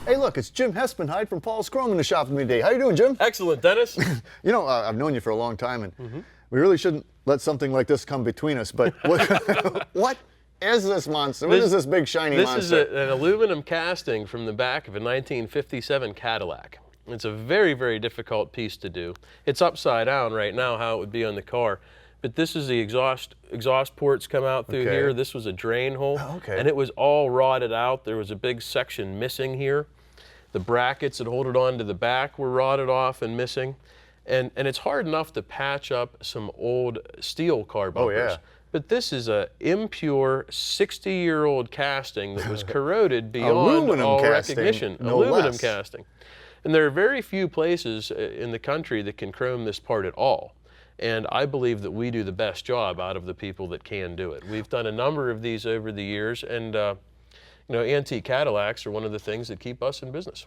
Hey, look, it's Jim Hespenheide from Paul's Chrome in the shop with me today. How you doing, Jim? Excellent, Dennis. You know, I've known you for a long time, and we really shouldn't let something like this come between us, but what is this monster? What is this big shiny monster? This is an aluminum casting from the back of a 1957 Cadillac. It's a very, very difficult piece to do. It's upside down right now, how it would be on the car. But this is the exhaust ports come out through here. This was a drain hole, and it was all rotted out. There was a big section missing here. The brackets that hold it on to the back were rotted off and missing. And it's hard enough to patch up some old steel car bumpers. But this is a impure 60-year-old casting that was corroded beyond all recognition. Aluminum casting. And there are very few places in the country that can chrome this part at all. And I believe that we do the best job out of the people that can do it. We've done a number of these over the years, and you know, antique Cadillacs are one of the things that keep us in business.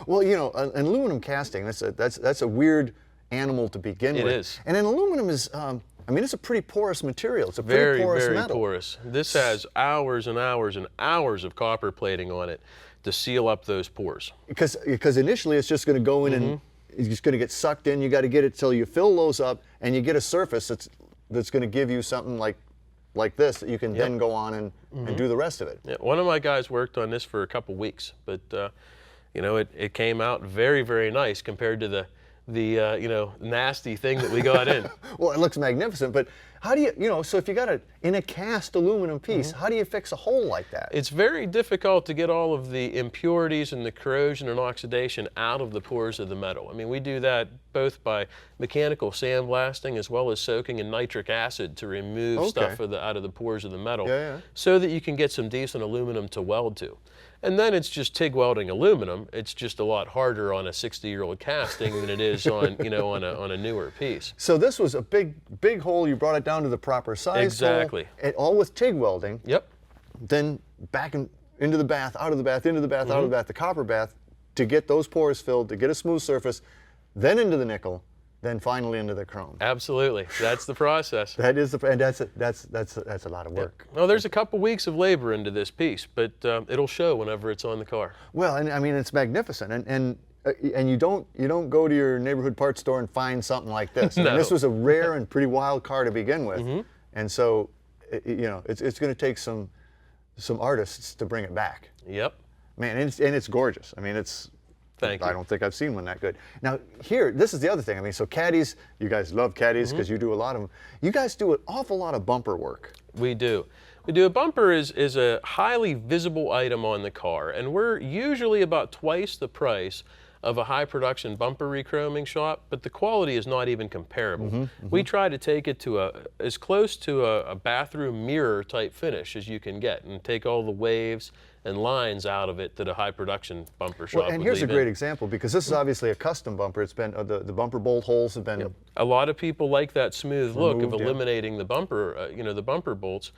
Well, you know, an aluminum casting, that's a weird animal to begin with. It is. And an aluminum is, I mean, it's a pretty porous material. It's a pretty porous metal. Very porous. This has hours and hours and hours of copper plating on it to seal up those pores. Because initially it's just going to go in and it's just going to get sucked in. You got to get it till you fill those up, and you get a surface that's going to give you something like this that you can then go on and do the rest of it. Yeah, one of my guys worked on this for a couple weeks, but you know, it came out very, very nice compared to the you know, nasty thing that we got in. Well, it looks magnificent, but how do you know, so if you got in a cast aluminum piece, how do you fix a hole like that? It's very difficult to get all of the impurities and the corrosion and oxidation out of the pores of the metal. I mean, we do that both by mechanical sandblasting as well as soaking in nitric acid to remove stuff out of the pores of the metal so that you can get some decent aluminum to weld to. And then it's just TIG welding aluminum. It's just a lot harder on a 60-year-old casting than it is on, you know, on a newer piece. So this was a big hole. You brought it down to the proper size. Exactly. Hole, all with TIG welding. Yep. Then back into the bath, out of the bath, into the bath, out of the bath, the copper bath, to get those pores filled, to get a smooth surface, then into the nickel, then finally into the chrome. Absolutely, that's the process. That is and that's a lot of work. Well, there's a couple weeks of labor into this piece, but it'll show whenever it's on the car. Well, and I mean, it's magnificent, and you don't go to your neighborhood parts store and find something like this. No. I mean, this was a rare and pretty wild car to begin with, and so you know, it's going to take some artists to bring it back. Yep. Man, and it's gorgeous. I mean, it's. Thank you. I don't think I've seen one that good. Now here, this is the other thing. I mean, so caddies, you guys love caddies because you do a lot of them. You guys do an awful lot of bumper work. We do. A bumper is a highly visible item on the car, and we're usually about twice the price of a high production bumper rechroming shop, but the quality is not even comparable. We try to take it to as close to a bathroom mirror type finish as you can get, and take all the waves and lines out of it that a high production bumper shop would and here's a leave great in. example, because this is obviously a custom bumper. It's been the bumper bolt holes have been. A lot of people like that smooth look of eliminating the bumper, you know, the bumper bolts.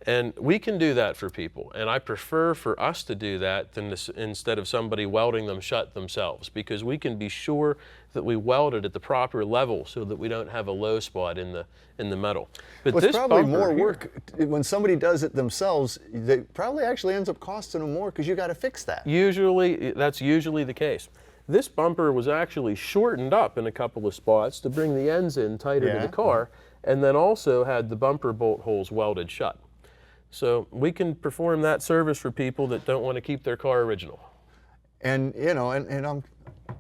And we can do that for people, and I prefer for us to do that than instead of somebody welding them shut themselves, because we can be sure that we weld it at the proper level so that we don't have a low spot in the metal. But well, this it's probably bumper more work when somebody does it themselves. They probably actually ends up costing them more because you got to fix that. Usually, that's usually the case. This bumper was actually shortened up in a couple of spots to bring the ends in tighter to the car, and then also had the bumper bolt holes welded shut. So we can perform that service for people that don't want to keep their car original. And you know,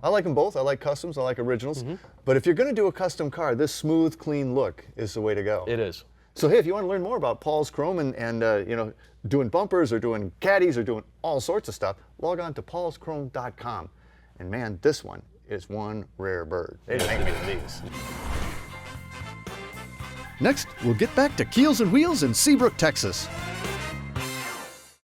I like them both. I like customs. I like originals. But if you're going to do a custom car, this smooth, clean look is the way to go. It is. So hey, if you want to learn more about Paul's Chrome and you know, doing bumpers or doing caddies or doing all sorts of stuff, log on to paulschrome.com. And man, this one is one rare bird. They didn't make many of these. Next, we'll get back to Keels and Wheels in Seabrook, Texas.